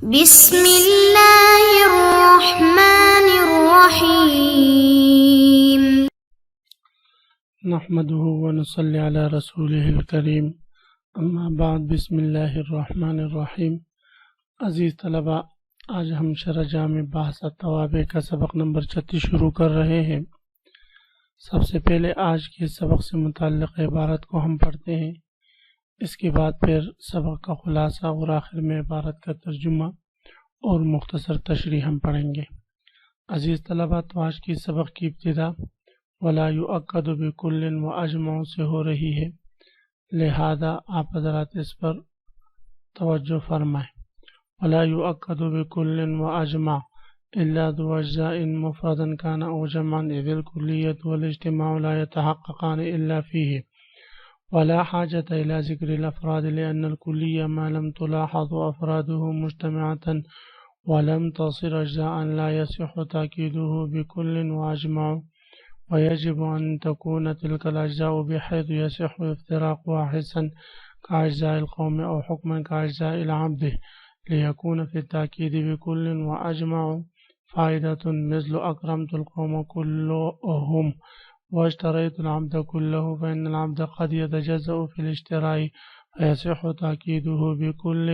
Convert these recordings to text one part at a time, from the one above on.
بسم اللہ الرحمن الرحیم نحمده ونصلی علی رسولہ الکریم اما بعد بسم اللہ الرحمن الرحیم۔ عزیز طلباء، آج ہم شرح جامع بحث التوابع کا سبق نمبر 36 شروع کر رہے ہیں۔ سب سے پہلے آج کے سبق سے متعلق عبارت کو ہم پڑھتے ہیں، اس کے بعد پھر سبق کا خلاصہ اور آخر میں عبارت کا ترجمہ اور مختصر تشریح ہم پڑھیں گے۔ عزیز طلباء، تو آج کی سبق کی ابتدا ولا یؤکد بکل و اجمع سے ہو رہی ہے، لہذا آپ حضرات اس پر توجہ فرمائیں۔ ولا یؤکد بکل و اجمع الا ذو اجزاء مفردا كان او جمعا اذ الكلية والاجتماع لا يتحققان الا فيه، ولا حاجة الى ذكر الافراد لان الكلية ما لم تلاحظ افراده مجتمعة ولم تصر اجزاء لا يصح تأكيده بكل واجمع، ويجب أن تكون تلك الأجزاء بحيث يصح افتراقها حسا كأجزاء القوم أو حكما كأجزاء العبد، ليكون في التأكيد بكل وأجمع فائدة مثل أكرمت القوم كلهم واشتريت العبد كله، فإن العبد قد يتجزأ في الاشتراء فيصح تأكيده بكل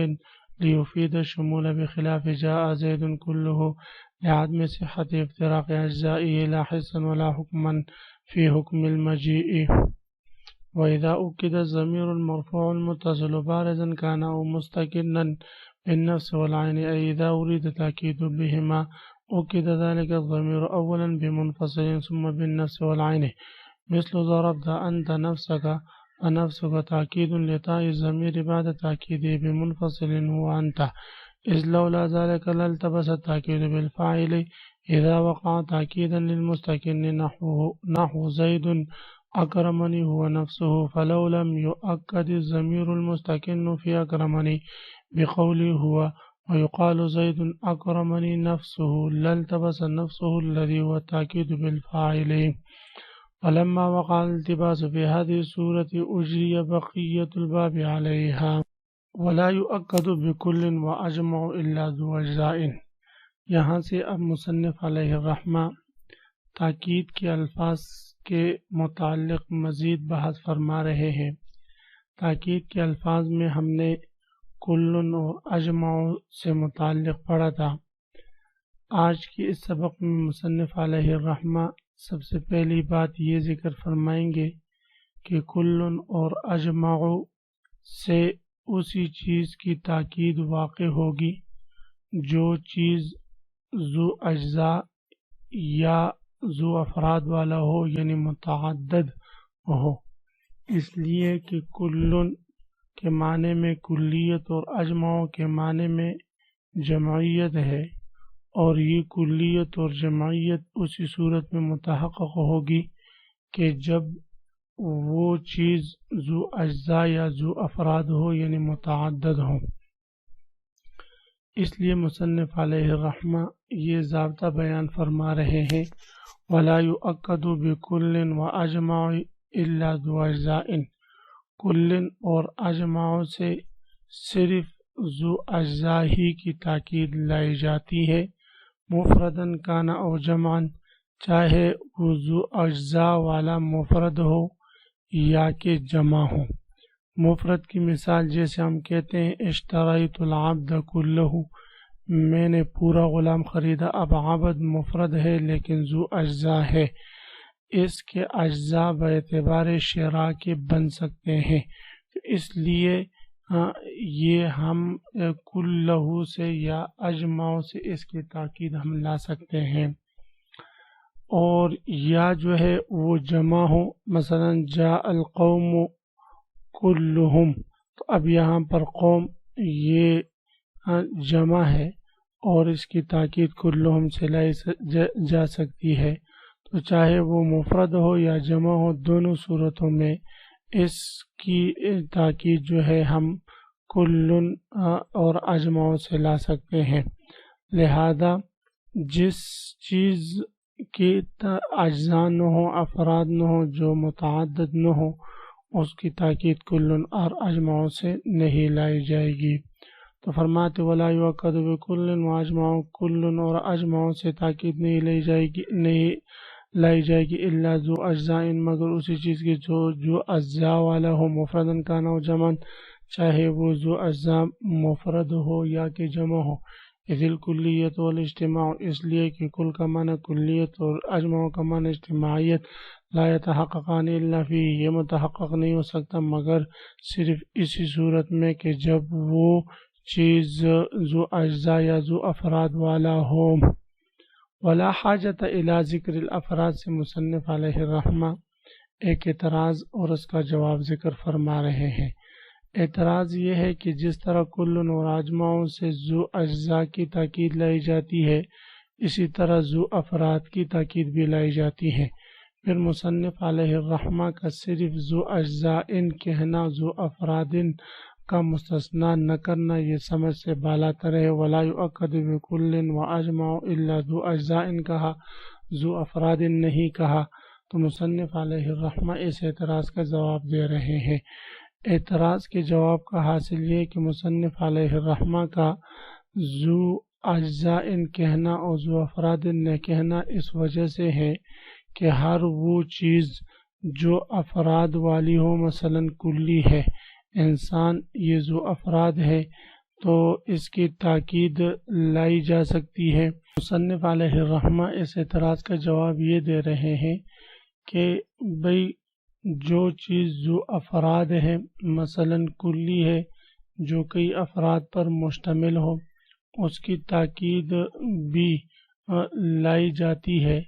ليفيد الشمول، بخلاف جاء زيد كله لعدم صحة افتراق أجزائه لا حسا ولا حكما في حكم المجيء۔ وإذا أكد الضمير المرفوع المتصل بارزا كان أو مستقلا بالنفس والعين، أي إذا أريد تأكيد بهما أكد ذلك الضمير أولا بمنفصل ثم بالنفس والعين، مثل ضربت أنت نفسك، فنفسك تأكيد لتاء الضمير بعد تأكيده بمنفصل هو أنت، إذ لولا ذلك لالتبس التأكيد بالفاعل إذا وقع تأكيدا للمستكن، نحو زيد أكرمني هو نفسه، فلو لم يؤكد الضمير المستكن في أكرمني بقوله هو ويقال زيد أكرمني نفسه لالتبس نفسه الذي هو التأكيد بالفاعل، ولما وقع الالتباس في هذه الصورة أجري بقية الباب عليها۔ ولا يؤكد بكل وأجمع إلا ذو أجزاء، یہاں سے اب مصنف علیہ الرحمہ تاکید کے الفاظ کے متعلق مزید بحث فرما رہے ہیں۔ تاکید کے الفاظ میں ہم نے کلن اور اجمع سے متعلق پڑھا تھا۔ آج کے اس سبق میں مصنف علیہ الرحمہ سب سے پہلی بات یہ ذکر فرمائیں گے کہ کلن اور اجمع سے اسی چیز کی تاکید واقع ہوگی جو چیز ذو اجزاء یا ذو افراد والا ہو، یعنی متعدد ہو، اس لیے کہ کلن کے معنی میں کلیت اور اجمع کے معنی میں جمعیت ہے، اور یہ کلیت اور جمعیت اسی صورت میں متحقق ہوگی کہ جب وہ چیز ذو اجزاء یا ذو افراد ہو، یعنی متعدد ہو۔ اس لیے مصنف علیہ الرحمہ یہ ضابطہ بیان فرما رہے ہیں، وَلَا يُؤَكَّدُ بِكُلٍ وَأَجْمَعٍ إِلَّا ذُو أَجْزَاءٍ، کلن اور اجمع سے صرف ذو اجزاء ہی کی تاکید لائی جاتی ہے، مفردن کانا او جمعن، چاہے وہ ذو اجزاء والا مفرد ہو یا کہ جمع ہو۔ مفرد کی مثال جیسے ہم کہتے ہیں اشتریت العبد کلہ، میں نے پورا غلام خریدا، اب عبد مفرد ہے لیکن ذو اجزاء ہے، اس کے اجزاء باعتبار شراء کے بن سکتے ہیں، اس لیے یہ ہم کلہ سے یا اجمع سے اس کی تاکید ہم لا سکتے ہیں۔ اور یا جو ہے وہ جمع ہو، مثلا جاء القوم کلہم، تو اب یہاں پر قوم یہ جمع ہے اور اس کی تاکید کلہم سے لائی جا سکتی ہے، تو چاہے وہ مفرد ہو یا جمع ہو، دونوں صورتوں میں اس کی تاکید جو ہے ہم کلن اور اجمع سے لا سکتے ہیں۔ لہذا جس چیز کی اجزاء نہ ہو، افراد نہ ہو، جو متعدد نہ ہو، اس کی تاکید کلن اور اجمع سے نہیں لائی جائے گی۔ تو فرماتے ولا یؤکد بکل واجمع کل، اور اجمع سے تاکید نہیں لائی جائے گی الا ذو اجزاء، مگر اسی چیز کی جو اجزاء والا ہو، مفردن کانا و جمعن، چاہے وہ ذو اجزاء مفرد ہو یا کہ جمع ہو. اذ الکلیت والاجتماع، اس لیے کہ کل کا معنی کلیت اور اجمع کا معنی اجتماعیت، لا یتحققان الا فیہ، یہ متحقق نہیں ہو سکتا مگر صرف اسی صورت میں کہ جب وہ چیز ذو اجزاء یا ذو افراد والا ہو. ولا حاجت الی ذکر الافراد سے مصنف علیہ الرحمہ ایک اعتراض اور اس کا جواب ذکر فرما رہے ہیں. اعتراض یہ ہے کہ جس طرح کل اور اجمع سے ذو اجزاء کی تاکید لائی جاتی ہے، اسی طرح ذو افراد کی تاکید بھی لائی جاتی ہے. پھر مصنف علیہ الرحمہ کا صرف ذو اجزاء کہنا، ذو افراد کا مستثنا نہ کرنا، یہ سمجھ سے بالا تر ہے. ولا یؤکد بکل واجمع الا ذو اجزاء کہا، ذو افراد نہیں کہا. تو مصنف علیہ الرحمہ اس اعتراض کا جواب دے رہے ہیں. اعتراض کے جواب کا حاصل یہ کہ مصنف علیہ الرحمہ کا ذو اجزاء کہنا اور ذو افراد نہ کہنا اس وجہ سے ہے کہ ہر وہ چیز جو افراد والی ہو، مثلا کلی ہے، انسان یہ ذو افراد ہے، تو اس کی تاکید لائی جا سکتی ہے. مصنف علیہ الرحمہ اس اعتراض کا جواب یہ دے رہے ہیں کہ بھئی جو چیز ذو افراد ہے، مثلا کلی ہے جو کئی افراد پر مشتمل ہو، اس کی تاکید بھی لائی جاتی ہے،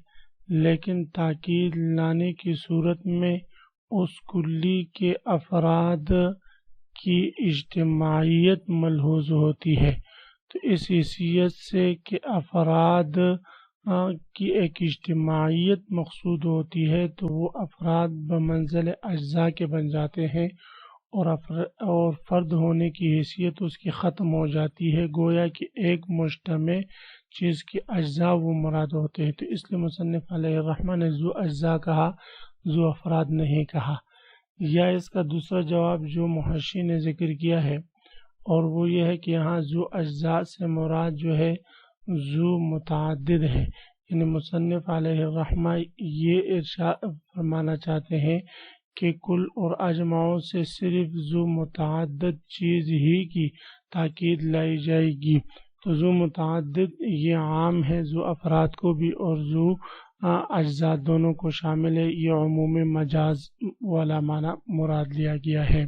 لیکن تاکید لانے کی صورت میں اس کلی کے افراد کی اجتماعیت ملحوظ ہوتی ہے. تو اس حیثیت سے کہ افراد کی ایک اجتماعیت مقصود ہوتی ہے، تو وہ افراد بمنزل اجزاء کے بن جاتے ہیں اور فرد ہونے کی حیثیت اس کی ختم ہو جاتی ہے، گویا کہ ایک مجتمع چیز کی اجزاء وہ مراد ہوتے ہیں. تو اس لیے مصنف علیہ الرحمہ نے ذو اجزاء کہا، ذو افراد نہیں کہا. یا اس کا دوسرا جواب جو محشی نے ذکر کیا ہے، اور وہ یہ ہے کہ یہاں ذو اجزاء سے مراد جو ہے ذو متعدد ہے. یعنی مصنف علیہ الرحمہ یہ ارشاد فرمانا چاہتے ہیں کہ کل اور اجمع سے صرف ذو متعدد چیز ہی کی تاکید لائی جائے گی. تو ذو متعدد یہ عام ہے ذو افراد کو بھی اور ذو اجزاء دونوں کو شامل ہے، یہ عموم مجاز والا معنی مراد لیا گیا ہے.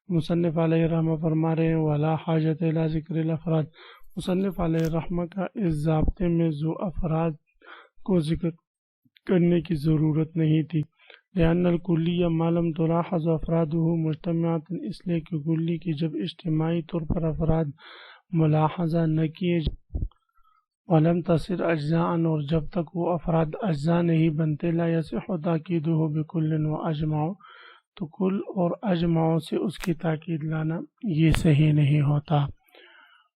مصنف علیہ الرحمہ فرما رہے ہیں ولا حاجت الی ذکر الافراد. مصنف علیہ الرحمہ کا اس ضابطے میں ذو افراد کو ذکر کرنے کی ضرورت نہیں تھی، لأن الکلیہ ما لم تلاحظ افرادہ مجتمعات، اس لیے کہ کلی کی جب اجتماعی طور پر افراد ملاحظہ نہ کیے ولم تصر اجزاء، اور جب تک وہ افراد اجزاء نہیں بنتے، لا یصح تاکیدہ بکل و اجمع، تو کل اور اجمع سے اس کی تاکید لانا یہ صحیح نہیں ہوتا.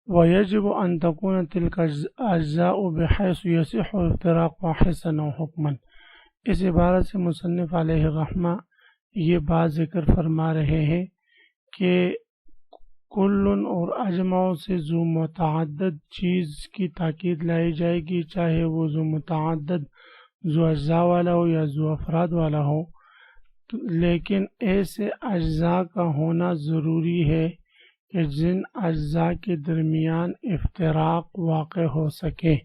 وَيَجِبُ أَن تَكُونَ تِلْكَ الْأَجْزَاءُ بِحَيْثُ يَصِحُّ افتراقُ حِسًّا وَحُكْمًا. اس عبارت سے مصنف علیہ الرحمہ یہ بات ذکر فرما رہے ہیں کہ کل اور اجمع سے ذو متعدد چیز کی تاکید لائی جائے گی، چاہے وہ ذو متعدد ذو اجزاء والا ہو یا ذو افراد والا ہو، لیکن ایسے اجزاء کا ہونا ضروری ہے کہ جن اجزاء کے درمیان افتراق واقع ہو سکے،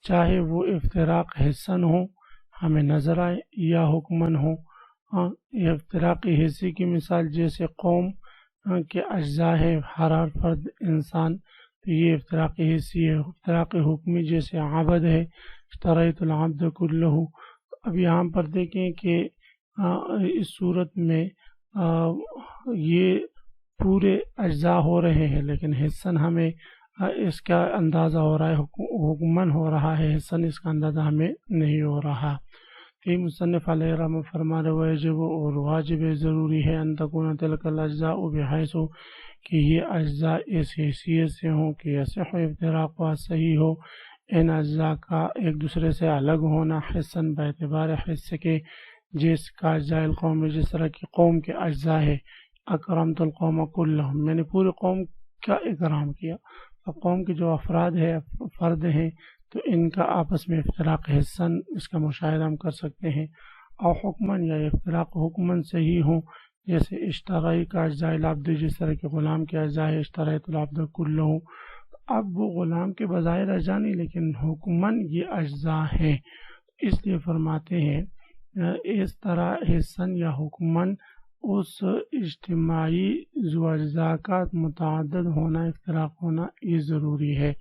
چاہے وہ افتراق حسن ہو ہمیں نظر آئے یا حکمن ہو. افتراقی حصی کی مثال جیسے قوم کے اجزاء ہے ہر فرد انسان، تو یہ افتراقی حصی ہے. افتراقی حکمی جیسے عبد ہے، اشتریت العبد کلہ. اب یہاں پر دیکھیں کہ اس صورت میں یہ پورے اجزاء ہو رہے ہیں، لیکن حسن ہمیں اس کا اندازہ ہو رہا ہے، حکمن ہو رہا ہے، حسن اس کا اندازہ ہمیں نہیں ہو رہا. یہ مصنف علیہ الرحمہ فرما رہے واجب اور واجب ضروری ہے ان تکون تلک الاجزاء بحیث کہ یہ اجزاء اس حیثیت سے ہوں کہ یصح افتراق صحیح ہو ان اجزاء کا ایک دوسرے سے الگ ہونا، حسن باعتبار حص کے، جس کا اجزاء القوم، جس طرح کی قوم کے اجزاء ہے. اکرمت القوم کلہم، میں نے پورے قوم کا اکرام کیا. اب قوم کے جو فرد ہیں تو ان کا آپس میں افتراق حسن اس کا مشاہدہ ہم کر سکتے ہیں. اور حکمن یا افتراق حکمن سے ہی ہوں، جیسے اشترائی کا اجزاء العبد، جس طرح کے غلام کے اجزاء اشترائت العبد کلہ. اب وہ غلام کے بظاہر اجزاء نہیں لیکن حکمن یہ اجزاء ہیں، اس لیے فرماتے ہیں اس طرح حسن یا حکمن اس اجتماعی ذو اجزاء کا متعدد ہونا، افتراق ہونا یہ ضروری ہے.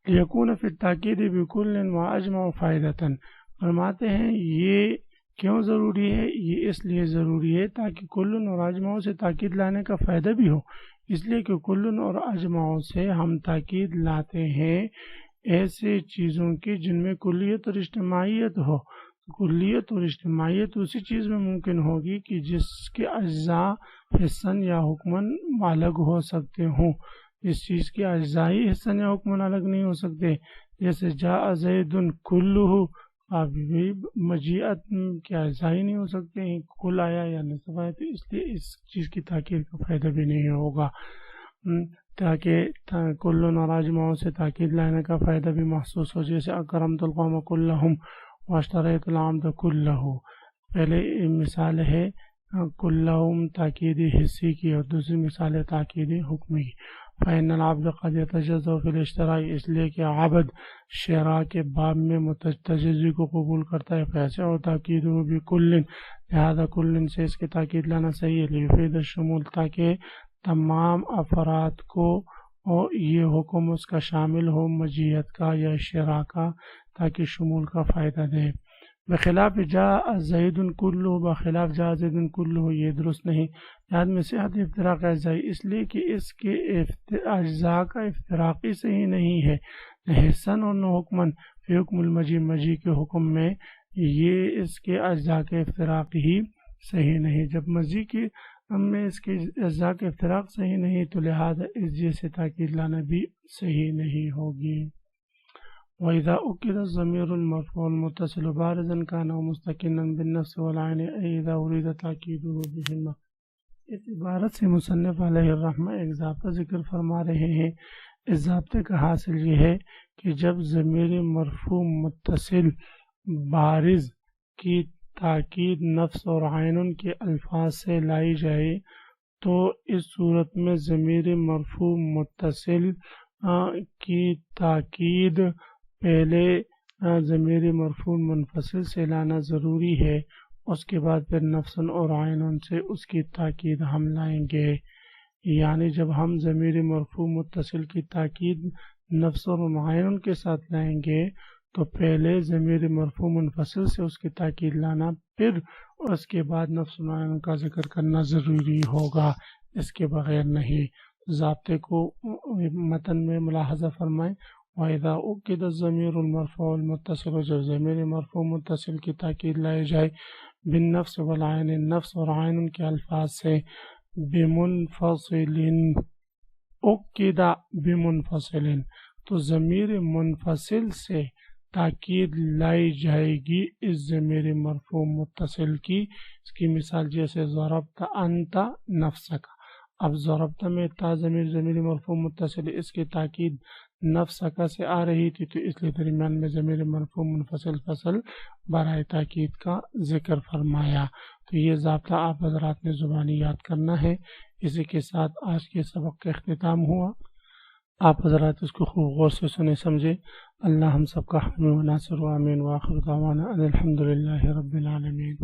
لیکون فی التاکید بکل و اجمع فائدتاً، فرماتے ہیں یہ کیوں ضروری ہے؟ یہ اس لیے ضروری ہے تاکہ کل اور اجمع سے تاکید لانے کا فائدہ بھی ہو. اس لیے کہ کل اور اجمع سے ہم تاکید لاتے ہیں ایسے چیزوں کی جن میں کلیت اور اجتماعیت ہو. کلیت اور اجتماعیت اسی چیز میں ممکن ہوگی کہ جس کے اجزاء حسن یا حکمن الگ ہو سکتے ہوں. اس چیز کے اجزاء ہی حسن یا حکمن الگ نہیں ہو سکتے. جیسے جاء زید کلہ، اب بھی مجیعت کے اجزاء ہی نہیں ہو سکتے ہیں، کل آیا یا نصب آیا، تو اس لیے اس چیز کی تاکید کا فائدہ بھی نہیں ہوگا. تاکہ کل اور اجمع سے تاکید لانے کا فائدہ بھی محسوس ہو. جیسے اکرمت القوم کلہم واشتریت العبد کلہ، پہلے مثال ہے کلہم تاکید حصی کی اور دوسری مثال ہے تاکید حکمی. فإن العبد قد يتجزأ في الاشتراء، اس لیے کہ عبد شراء کے باب میں تجزی کو قبول کرتا ہے. فیسے اور تاکید ہو بھی کلن، لہذا کلن سے اس کے تاکید لانا صحیح ہے. لیفید الشمول، تاکہ تمام افراد کو اور یہ حکم اس کا شامل ہو، مجیت کا یا شراء کا، تاکہ شمول کا فائدہ دے. بخلاف جاء زید کلہ، بخلاف جاء زید کلہ یہ درست نہیں. یاد میں صحت افتراق اجزاء، اس لیے کہ اس کے اجزاء کا افتراقی صحیح نہیں ہے، نہ حسن اور نہ حکمن. فی حکم المجی، مجی کے حکم میں یہ اس کے اجزاء کے افتراق ہی صحیح نہیں. جب مجی کے میں اس کے اجزاء کے افتراق صحیح نہیں تو لہذا اس جیسے تاکید لانا بھی صحیح نہیں ہوگی. وَإِذَا أُكِّدَ الضَّمِيرُ الْمَرْفُوعُ الْمُتَّصِلُ بَارِزًا كَانَ أَوْ مُسْتَقِلًّا بِالنَّفْسِ وَالْعَيْنِ إِذَا أُرِيدَ تَأْكِيدُهُ بِهِمَّا. اس عبارت سے مصنف علیہ الرحمہ ایک ضابطہ ذکر فرما رہے ہیں. اس ضابطے کا حاصل یہ ہے کہ جب ضمیر مرفوع متصل بارز کی تاکید نفس اور عین کے الفاظ سے لائی جائے تو اس صورت میں ضمیر مرفوع متصل کی تاکید پہلے ضمیر مرفوع منفصل سے لانا ضروری ہے. اس کے بعد پھر نفسن اور عینن سے اس کی تاکید ہم لائیں گے. یعنی جب ہم ضمیر مرفوع متصل کی تاکید نفس اور عینن کے ساتھ لائیں گے تو پہلے ضمیر مرفوع منفصل سے اس کی تاکید لانا، پھر اس کے بعد نفس و عینن کا ذکر کرنا ضروری ہوگا، اس کے بغیر نہیں. ضابطے کو متن میں ملاحظہ فرمائیں. وَإِذَا أُكِّدَ الضَّمِيرُ الْمَرْفُوعُ الْمُتَّصِلُ، جب ضمیر مرفوع متصل کی تاکید لائی جائے بالنفس والعین، نفس اور عین کے الفاظ سے، بمنفصل، اُكِّدَ بمنفصل، تو ضمیر منفصل سے تاکید لائی جائے گی اس ضمیر مرفوع متصل کی. اس کی مثال جیسے ضربت انت نفسک. اب ضربت میں تا ضمیر مرفوع متصل، اس کی تاکید نفسک سے آ رہی تھی تو اس لیے درمیان میں ضمیر مرفوع منفصل فصل برائے تاکید کا ذکر فرمایا. تو یہ ضابطہ آپ حضرات نے زبانی یاد کرنا ہے. اسی کے ساتھ آج کے سبق کا اختتام ہوا. آپ حضرات اس کو خوب غور سے سنے سمجھے. اللہ ہم سب کا حامی و ناصر و آمین. وآخر دعوانا ان الحمدللہ رب العالمین.